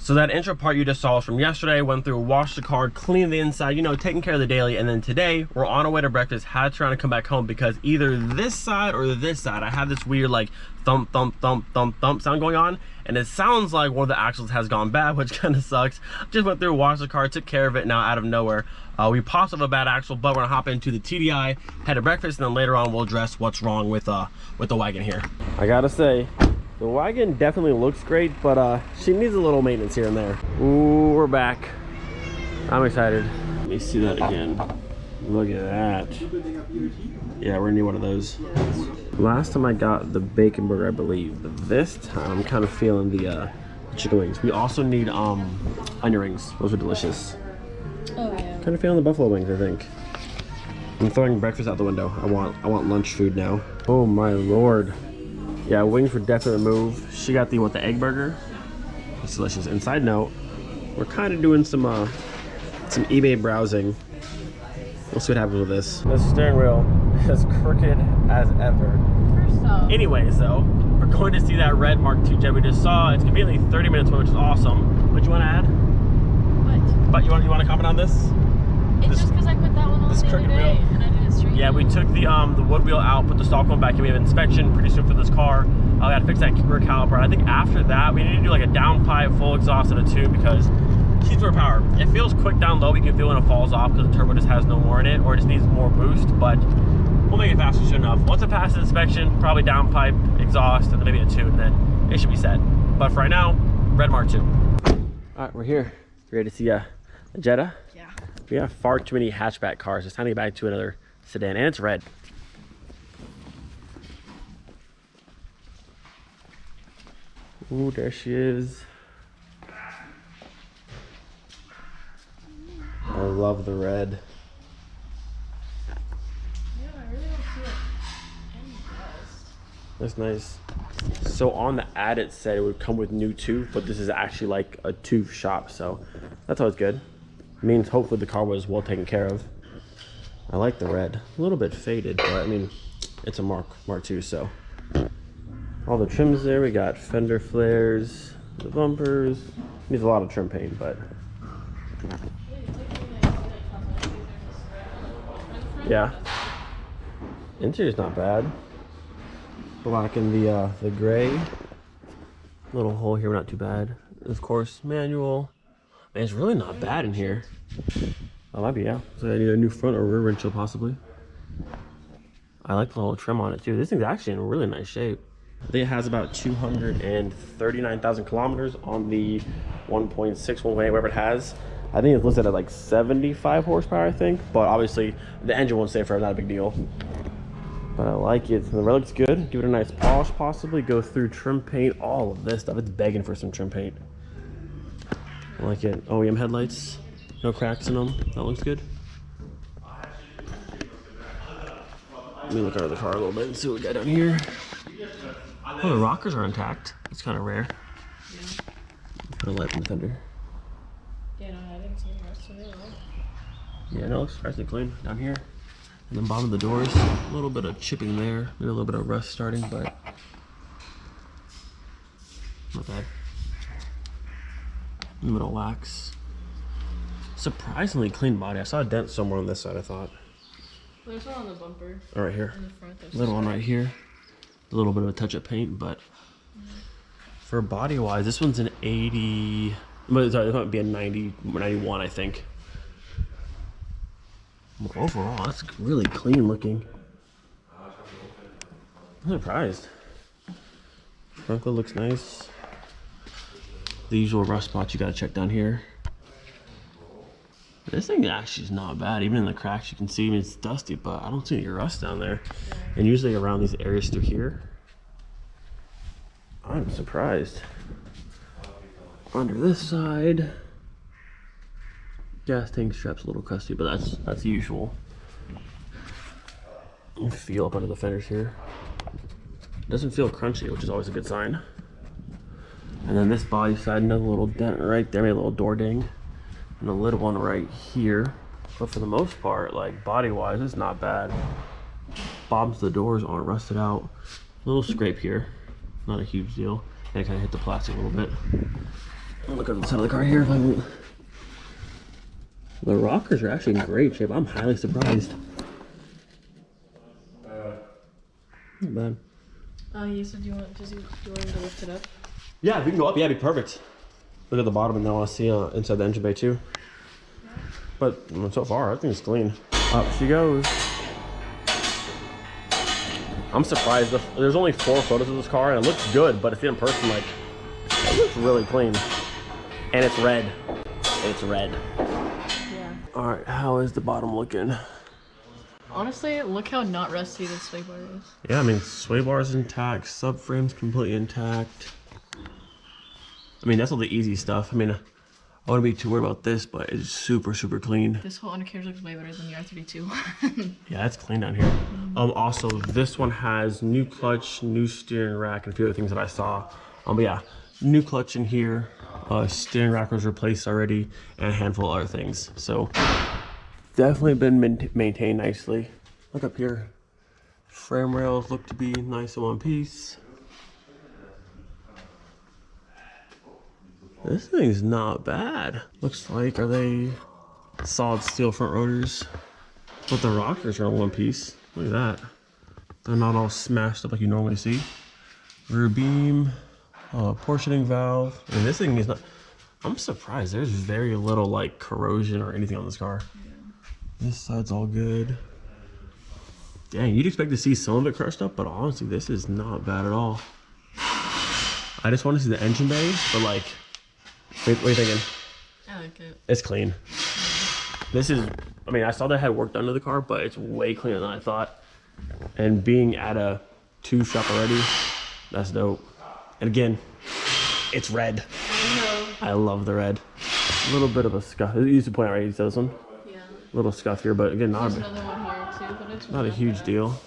So that intro part you just saw was from yesterday. Went through, washed the car, cleaned the inside, you know, taking care of the daily. And then today we're on our way to breakfast. Had to try to come back home because either this side or this side, I have this weird like thump, thump, thump, thump, thump sound going on. And it sounds like one of the axles has gone bad, which kind of sucks. Just went through, washed the car, took care of it. Now out of nowhere, we possibly have a bad axle, but we're gonna hop into the TDI, head to breakfast, and then later on we'll address what's wrong with the wagon here. I gotta say, the wagon definitely looks great, but she needs a little maintenance here and there. Ooh, we're back. I'm excited. Let me see that again. Look at that. Yeah, we're gonna need one of those. Last time I got the bacon burger, I believe, but this time I'm kind of feeling the chicken wings. We also need onion rings. Those are delicious. Oh yeah. Kind of feeling the buffalo wings, I think. I'm throwing breakfast out the window. I want lunch food now. Oh my lord. Yeah, wings would definitely move. She got the egg burger. It's delicious. And side note, we're kind of doing some eBay browsing. We'll see what happens with this. The steering wheel is crooked as ever. Anyways, though, we're going to see that red Mark II Jetta we just saw. It's conveniently 30 minutes away, which is awesome. What you want to add? What? But you want to comment on this? It's just because I put that one on the other day and I didn't straighten. Yeah, we took the wood wheel out, put the stock one back in. We have inspection pretty soon for this car. I got to fix that rear caliper. I think after that, we need to do like a downpipe, full exhaust, and a tube because keys for power. It feels quick down low. We can feel when it falls off because the turbo just has no more in it, or it just needs more boost. But we'll make it faster soon enough. Once it passes inspection, probably downpipe, exhaust, and then maybe a tube, and then it should be set. But for right now, red Mark II. All right, we're here. Ready to see a Jetta? Yeah. We have far too many hatchback cars. It's time to get back to another sedan, and it's red. Ooh, there she is. I love the red. Yeah, I really don't see any rust. That's nice. So on the ad it said it would come with new tooth, but this is actually like a tooth shop, so that's always good. It means hopefully the car was well taken care of. I like the red. A little bit faded, but I mean, it's a Mark II, so. All the trims there, we got fender flares, the bumpers. Needs a lot of trim paint, but. Yeah. Interior's not bad. Black in the gray. Little hole here, not too bad. Of course, manual. Man, it's really not bad in here. Oh, might be, yeah. So I need a new front or rear windshield possibly. I like the little trim on it too. This thing's actually in really nice shape. I think it has about 239,000 kilometers on the 1.6, 1.8, whatever it has. I think it's listed at like 75 horsepower, I think. But obviously, the engine won't stay forever, not a big deal. But I like it. The red looks good. Give it a nice polish, possibly. Go through trim paint, all of this stuff. It's begging for some trim paint. I like it. OEM headlights. No cracks in them. That looks good. Let me look under the car a little bit and see what we got down here. Oh, the rockers are intact. It's kind of rare. Yeah. Put a light from the fender. Yeah, no, I didn't see the rest of it. Yeah, no, it looks nice and clean down here. And then bottom of the doors, a little bit of chipping there. Maybe a little bit of rust starting, but not bad. Middle wax. Surprisingly clean body. I saw a dent somewhere on this side, I thought. There's one on the bumper. Oh, right here. In the front, Little one right here. A little bit of a touch of paint, but for body wise, this one's an 80. But sorry, this might be a 90, 91, I think. Overall, that's really clean looking. I'm surprised. Front lid looks nice. The usual rust spots you gotta check down here. This thing actually is not bad. Even in the cracks you can see, I mean, it's dusty, but I don't see any rust down there. And usually around these areas through here, I'm surprised. Under this side, gas tank strap's a little crusty, but that's usual. Feel up under the fenders here. Doesn't feel crunchy, which is always a good sign. And then this body side, another little dent right there, maybe a little door ding. And a little one right here. But for the most part, like body-wise, it's not bad. Bottoms of the doors aren't rusted out. A little scrape here, not a huge deal. And I kind of hit the plastic a little bit. Look at the side of the car here. If I can... The rockers are actually in great shape. I'm highly surprised. Not bad. You said you want to lift it up? Yeah, if we can go up, yeah, it'd be perfect. Look at the bottom, and then I want to see inside the engine bay too. But so far, I think it's clean. Up she goes. I'm surprised. There's only 4 photos of this car, and it looks good, but if in person, like, it looks really clean. And it's red. It's red. Yeah. All right, how is the bottom looking? Honestly, look how not rusty this sway bar is. Yeah, I mean, sway bar is intact, subframe's completely intact. I mean, that's all the easy stuff. I mean, I wouldn't be too worried about this, but it's super, super clean. This whole undercarriage looks way better than the R32. Yeah, it's clean down here. Also, this one has new clutch, new steering rack, and a few other things that I saw. But yeah, new clutch in here. Steering rack was replaced already, and a handful of other things. So definitely been maintained nicely. Look up here. Frame rails look to be nice in one piece. This thing's not bad. Looks like, are they solid steel front rotors? But the rockers are in one piece. Look at that. They're not all smashed up like you normally see. Rear beam, portioning valve. I mean, this thing is not, I'm surprised. There's very little like corrosion or anything on this car. Yeah. This side's all good. Dang, you'd expect to see some of it crushed up, but honestly, this is not bad at all. I just want to see the engine bay, but like, what are you thinking? I like it. It's clean. This is, I mean, I saw they had work done to the car, but it's way cleaner than I thought. And being at a 2 shop already, that's dope. And again, it's red. I know. I love the red. A little bit of a scuff. You used to point out, right? You said this one? Yeah. A little scuff here, but again, There's another one here too, but it's not a huge deal.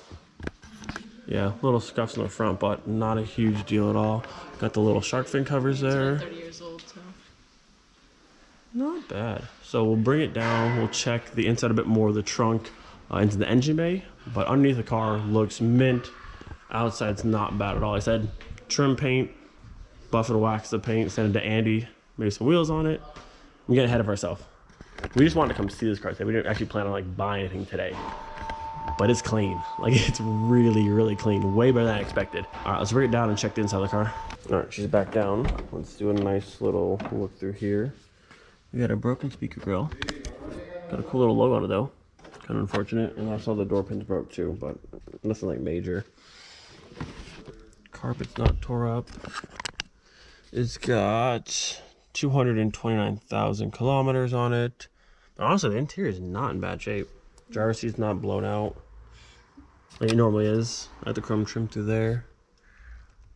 Yeah, little scuffs in the front, but not a huge deal at all. Got the little shark fin covers there. It's 30 years old, so. Not bad. So we'll bring it down. We'll check the inside a bit more of the trunk into the engine bay. But underneath the car looks mint. Outside's not bad at all. I said trim paint, buff and wax the paint, send it to Andy, maybe some wheels on it. I'm getting ahead of ourselves. We just wanted to come see this car today. We didn't actually plan on like buying anything today. But it's clean. Like, it's really, really clean. Way better than I expected. All right, let's bring it down and check the inside of the car. All right, she's back down. Let's do a nice little look through here. We got a broken speaker grill. Got a cool little logo on it though. Kind of unfortunate. And I saw the door pins broke too, but nothing like major. Carpet's not tore up. It's got 229,000 kilometers on it. But honestly, the interior is not in bad shape. Driver's seat's not blown out like it normally is. I had the chrome trim through there.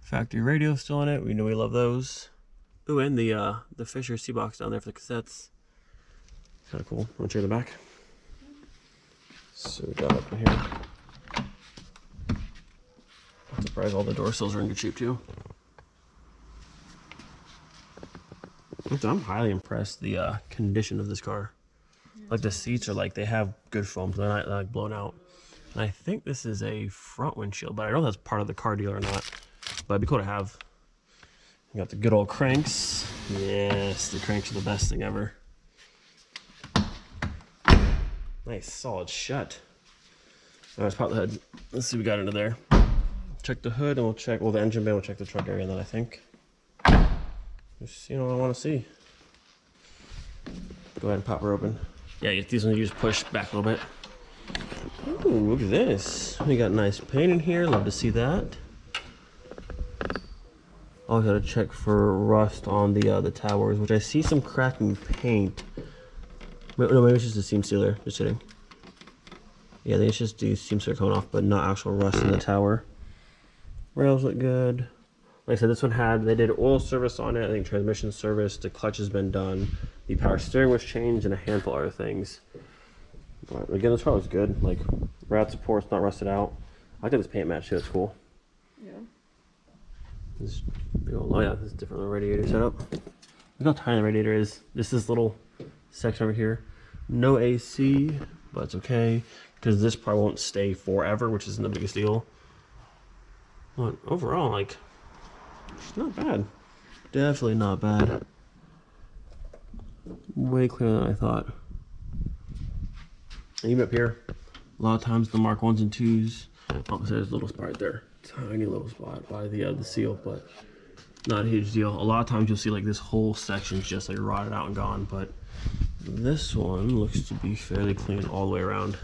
Factory radio still in it. We know we love those. Ooh, and the Fisher C box down there for the cassettes. Kind of cool. Want to check the back? So we got up in here. I'm surprised all the door sills are in good shape too. I'm highly impressed the condition of this car. Like the seats are like, they have good foam, so they're not like blown out. And I think this is a front windshield, but I don't know if that's part of the car deal or not. But it'd be cool to have. We got the good old cranks. Yes, the cranks are the best thing ever. Nice, solid shut. All right, let's pop the hood. Let's see what we got under there. Check the hood and we'll check, well, the engine bay, we'll check the truck area then, I think. Just, you know what I want to see. Go ahead and pop her open. Yeah, these ones you just push back a little bit. Ooh, look at this. We got nice paint in here. Love to see that. I gotta check for rust on the towers, which I see some cracking paint. No, maybe it's just a seam sealer. Just kidding. Yeah, I think it's just the seam sealer coming off, but not actual rust in the tower. Rails look good. Like I said, this one they did oil service on it. I think transmission service. The clutch has been done. The power steering was changed, and a handful of other things. But again, this car looks good. Like rat support's not rusted out. I like this paint match too. It's cool. Yeah. This big old, oh yeah, this is different radiator setup. Look how tiny the radiator is. Just this little section over here. No AC, but it's okay because this probably won't stay forever, which isn't the biggest deal. But overall, like, it's not bad. Definitely not bad. Way cleaner than I thought. And even up here, a lot of times the Mark 1s and 2s, oh, there's a little spot right there. Tiny little spot by the seal, but not a huge deal. A lot of times you'll see like this whole section's just like rotted out and gone, but this one looks to be fairly clean all the way around.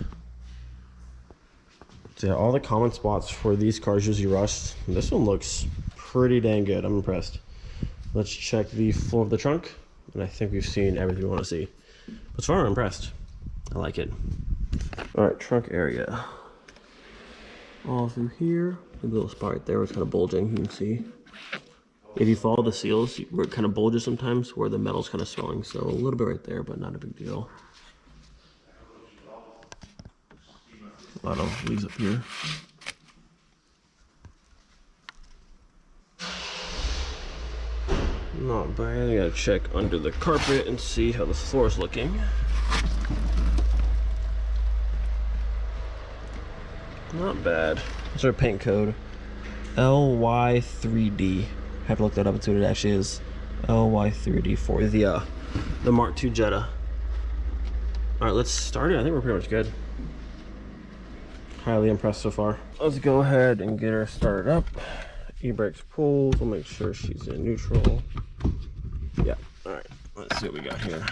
So yeah, all the common spots for these cars usually rust. This one looks pretty dang good. I'm impressed. Let's check the floor of the trunk, and I think we've seen everything we want to see. But so far I'm impressed. I like it. All right, trunk area. All through here, a little spot right there where it's kind of bulging, you can see. If you follow the seals, where it kind of bulges sometimes, where the metal's kind of swelling. So a little bit right there, but not a big deal. A lot of leaves up here. Not bad. I gotta check under the carpet and see how the floor is looking. Not bad. What's our paint code? LY3D. I have to look that up and see what it actually is. LY3D for the Mark II Jetta. All right, let's start it. I think we're pretty much good. Highly impressed so far. Let's go ahead and get her started up. E-brakes pulled. We'll make sure she's in neutral. Yeah. All right. Let's see what we got here.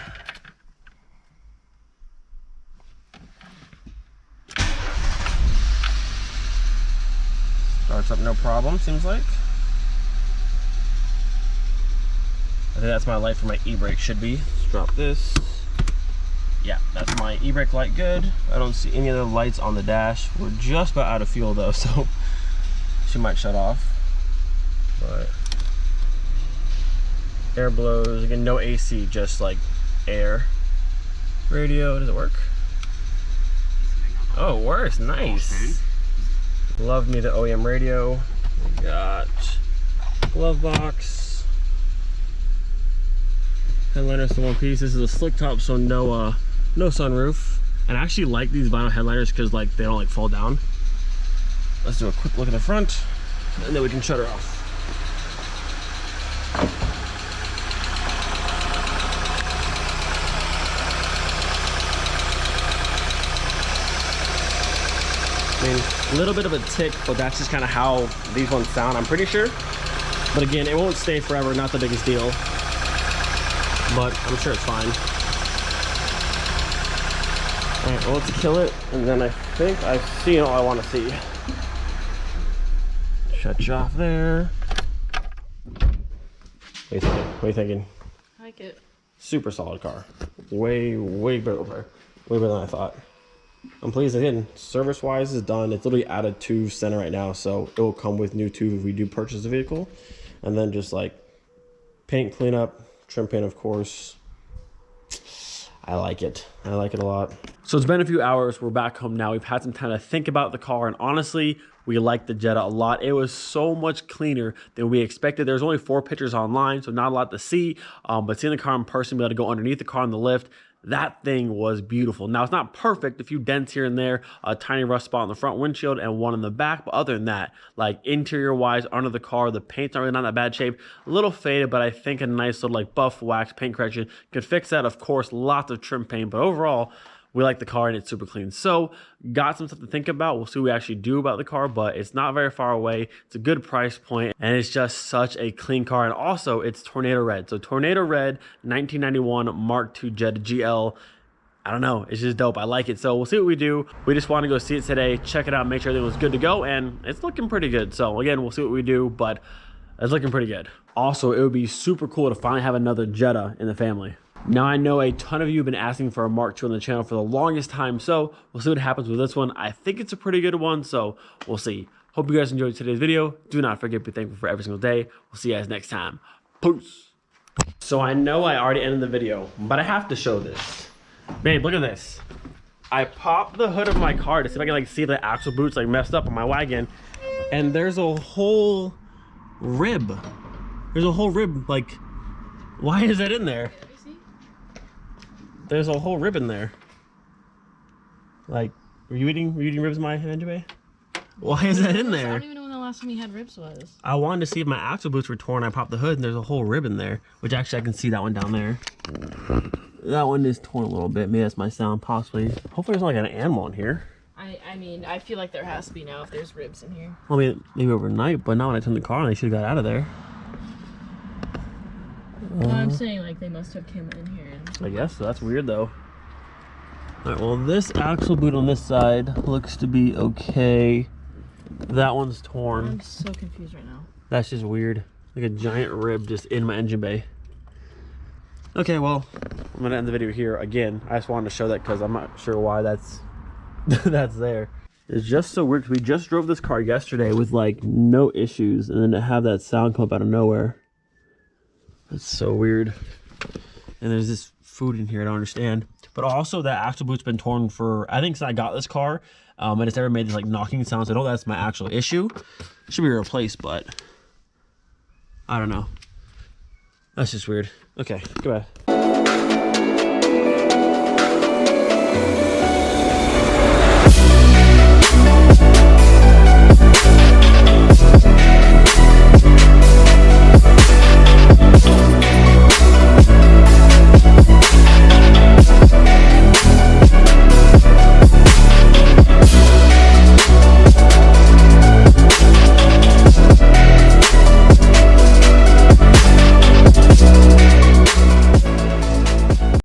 Starts up no problem, seems like. I think that's my light for my e-brake should be. Let's drop this. Yeah, that's my e-brake light good. I don't see any other lights on the dash. We're just about out of fuel though, so she might shut off. But air blows, again, no AC, just like air. Radio, does it work? Oh, it works, nice. Love me the OEM radio. We got glove box. Headliner's the one piece. This is a slick top, so no sunroof. And I actually like these vinyl headliners because like they don't like fall down. Let's do a quick look at the front, and then we can shut her off. I mean, a little bit of a tick, but that's just kind of how these ones sound, I'm pretty sure. But again, it won't stay forever, not the biggest deal. But I'm sure it's fine. All right, well, let's kill it, and then I think I've seen all I want to see. Shut you off there. What are you thinking? What are you thinking? I like it. Super solid car. Way better. Way better than I thought. I'm pleased again. Service wise is done. It's literally at a tube center right now, so it will come with new tube if we do purchase the vehicle. And then just like paint cleanup, trim paint of course. I like it. I like it a lot. So it's been a few hours. We're back home now. We've had some time to think about the car, and honestly, we like the Jetta a lot. It was so much cleaner than we expected. There's only 4 pictures online, so not a lot to see. But seeing the car in person, be able to go underneath the car on the lift, that thing was beautiful. Now, it's not perfect, a few dents here and there, a tiny rust spot on the front windshield and one in the back, but other than that, like interior-wise, under the car, the paint's not really not in that bad shape. A little faded, but I think a nice little like buff wax paint correction could fix that. Of course, lots of trim paint, but overall, we like the car and it's super clean. So got some stuff to think about. We'll see what we actually do about the car, but it's not very far away. It's a good price point and it's just such a clean car. And also it's Tornado Red. So Tornado Red, 1991 Mark II Jetta GL. I don't know, it's just dope. I like it. So we'll see what we do. We just want to go see it today, check it out, make sure everything was good to go. And it's looking pretty good. So again, we'll see what we do, but it's looking pretty good. Also, it would be super cool to finally have another Jetta in the family. Now, I know a ton of you have been asking for a Mark II on the channel for the longest time, so we'll see what happens with this one. I think it's a pretty good one, so we'll see. Hope you guys enjoyed today's video. Do not forget to be thankful for every single day. We'll see you guys next time. Peace. So I know I already ended the video, but I have to show this. Babe, look at this. I popped the hood of my car to see if I can like see the axle boots like messed up on my wagon, and there's a whole rib. There's a whole rib, like, why is that in there? There's a whole rib in there. Like, were you eating ribs in my engine bay? Why is that in there? I don't even know when the last time you had ribs was. I wanted to see if my axle boots were torn. I popped the hood and there's a whole rib in there, which actually I can see that one down there. That one is torn a little bit. Maybe that's my sound, possibly. Hopefully there's not like an animal in here. I mean, I feel like there has to be now if there's ribs in here. Well, maybe overnight, but not when I turned the car on. They should have got out of there. No, I'm saying like they must have came in here. I guess so. That's weird though. Alright, well this axle boot on this side looks to be okay. That one's torn. I'm so confused right now. That's just weird. Like a giant rib just in my engine bay. Okay, well, I'm gonna end the video here again. I just wanted to show that because I'm not sure why that's that's there. It's just so weird because we just drove this car yesterday with like no issues, and then to have that sound come up out of nowhere. That's so weird. And there's this food in here I don't understand. But also that axle boot's been torn for, I think since I got this car, and it's never made this like knocking sound. So I know that's my actual issue. It should be replaced, but I don't know. That's just weird. Okay, goodbye.